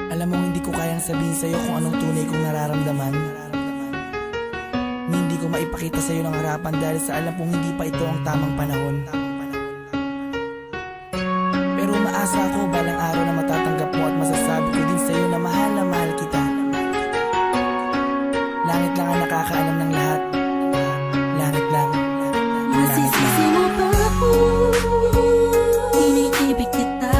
Alam mo, hindi ko kayang sabihin sa'yo kung anong tunay kong nararamdaman. Hindi ko maipakita sa'yo ng harapan dahil sa alam kong hindi pa ito ang tamang panahon. Pero umaasa ako balang araw na matatanggap mo at masasabi ko din sa'yo na mahal kita. Langit lang ang nakakaalam ng lahat. Langit lang. Masisisi mo ba ako? Iniibig kita.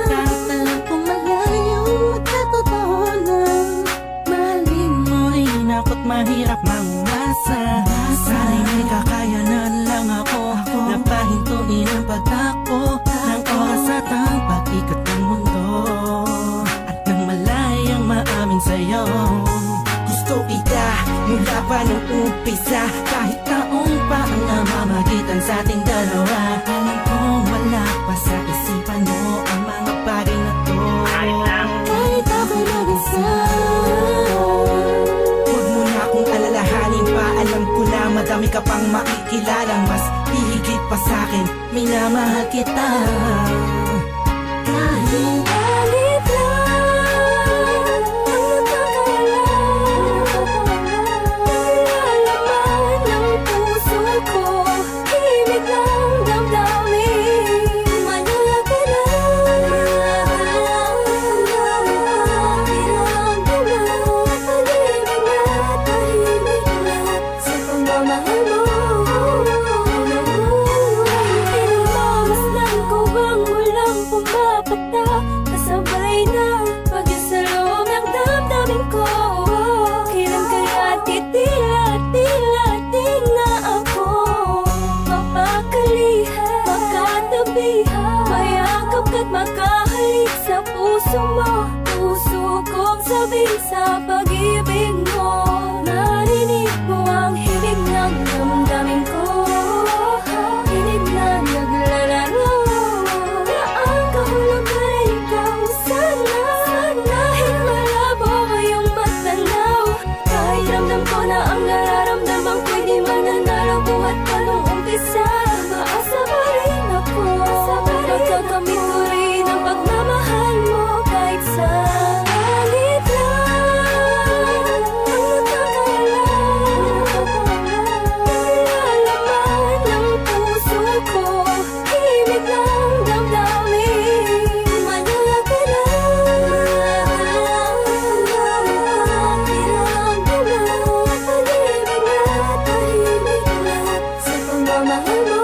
Kahit alam kong malayo at katotohanan, mahalin mo ay inako't mahirap mangumasa. Sana'y may kakayanan lang ako na pahintuin ang pagtakbo ng oras at ang pag-ikot ng mundo, at nang malayang maamin sa'yo. Gusto kita mula pa nung umpisa, kahit taong pa ang namamagitan sa ating dalawa. Alam kong wala pa sa isipan mo ang mga bagay na to. Kahit ako'y mag-isa, huwag mo na akong alalahanin pa. Alam ko na madami ka pang makikilalang mas hihigit pa sa'kin. Minamahal kita. Kahit galit lang ang nagkakalaman ng puso ko, himig ng damdamin. Malapit lang, tahimik na tahimik lang sa pagmamahal mo. Masdan ko bang walang pumapata, kasabay na pag-isa loob ng damdamin ko. Kailan kaya't titilating na ako mapakalihan, makatabihan, mayakap ka't makahalik sa puso mo. Puso kong sabi sa pag-ibig mo, narinig mo ang himig ng damdamin ko. Hinig na naglalaro na ang kahulugan ay ikaw. Sana'y malabo ngayong matanaw. Kahit ramdam ko na ang nararamdaman ko'y di mananalo. Buhat pa nung umpisa, maasa pa rin ako. Magkakamit ko rin ang pagmamahal mo. Kahit saglit lang ang nagkakalaman ng puso ko, himig ng damdamin. Malapit lang, tahimik na sa pagmamahal mo.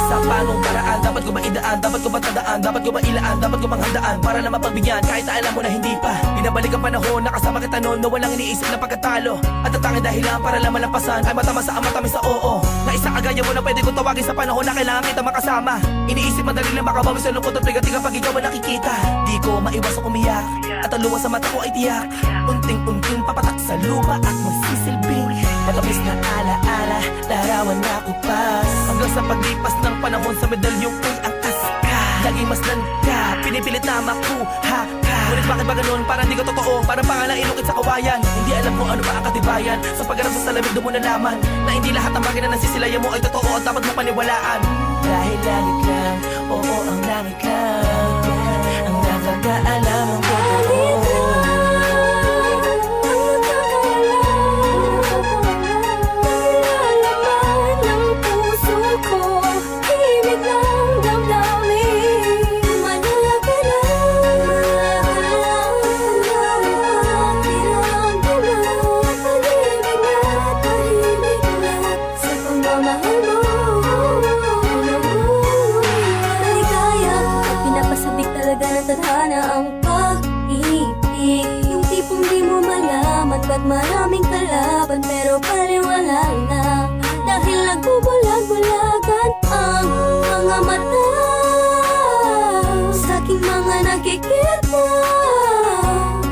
Sa panong paraan dapat ko ba idaan, dapat ko ba tandaan, dapat ko ba ilaan, dapat ko bang handaan para na mapagbigyan kahit na alam mo na hindi pa. Binabalik ang panahon, nakasama kita noon na walang iniisip na pagkatalo. At ang tanging dahilan para lang malampasan ay matamasa ang matamis sa oo. Na isang kagaya mo na pwede kong tawagin sa panahon na kailangan kita makasama. Iniisip madali lang makabawi sa lungkot at bigating kapag ikaw ang nakikita. Di ko maiwasang umiyak at ang luha sa mata ko ay tiyak. Unting-unting papatak sa lupa at magsisilbing matamis na alaala, larawan na kupas. Hanggang sa paglipas ng panahon sa medalyong ko'y angkas ka. Laging masdan ka, pinipilit na makuha ka. Ngunit bakit ba ganun? Parang di ko totoo, parang pangalang inukit sa kawayan. Hindi alam kung ano ba ang katibayan. Sa pagharap sa salamig doon mo nalaman na hindi lahat ng bagay na nasisilayan mo ay totoo at dapat mo paniwalaan. Dahil langit lang, oo ang langit lang ang nakakaalam ng totoo. Tadhana ang pag-ibig, yung tipong di mo malaman ba't maraming kalaban pero paliwala na. Dahil nagbubulag-bulagan ang mga mata sa aking mga nakikita.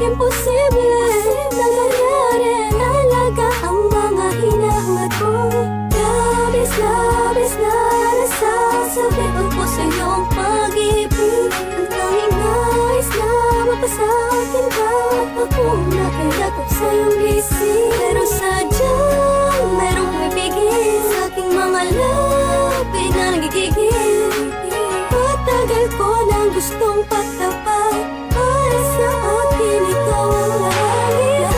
Imposible na mangyari, nalaga ang mga hinahangad ko. Labis na nasasabit ang po sa iyong pag-ibig. Ang tanging nais na mapasa akin ka, ako na kayakap sa iyong isip. Pero sadyang merong pumipigil sa aking mga labi na nagigigil. Patagal ko ng gustong pagtapat. Para sa akin ikaw ang langit.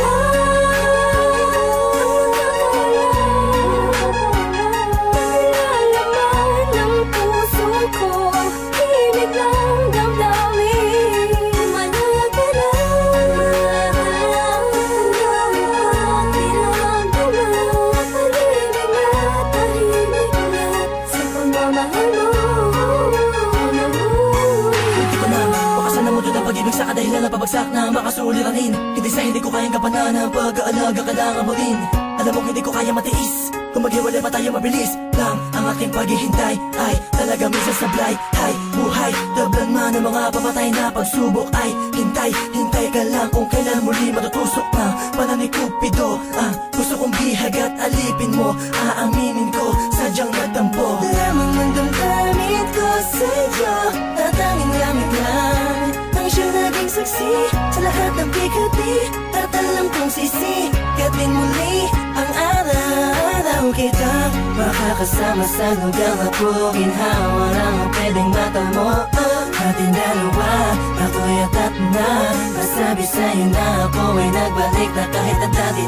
Nalalaman ng puso ko, himig ng damdamin. Malapit lang, sa pagmamahal mo. Hindi ko na makasan na mundo ng pag-ibig sa kadahilan na pabagsak na makasuliranin. Hindi sa hindi ko kayang kapanan ang pag-aalaga, kailangan mo rin. Alam mo hindi ko kaya matiis, kung maghiwalay pa tayo mabilis lang. Ang aking paghihintay ay talaga minsan sablay. Hay, buhay, tablan man ng mga papatay na pagsubok. Ay, hintay, hintay ka lang kung kailan muli matutusok na pana ni Cupido. Ang gusto kong bihag at alipin mo, aaminin ko, sadyang natampo. Lamang ng damdamin ko sa'yo, tatanging langit lang ang siyang naging saksi sa lahat ng bigati. Tatalam kong sisikapin muli ang araw kita makakasama sa lugar na puginhawa lang ang pwedeng mata mo. Ating dalawa, ako'y atat na masabi sa'yo na ako ay nagbalik na kahit at dati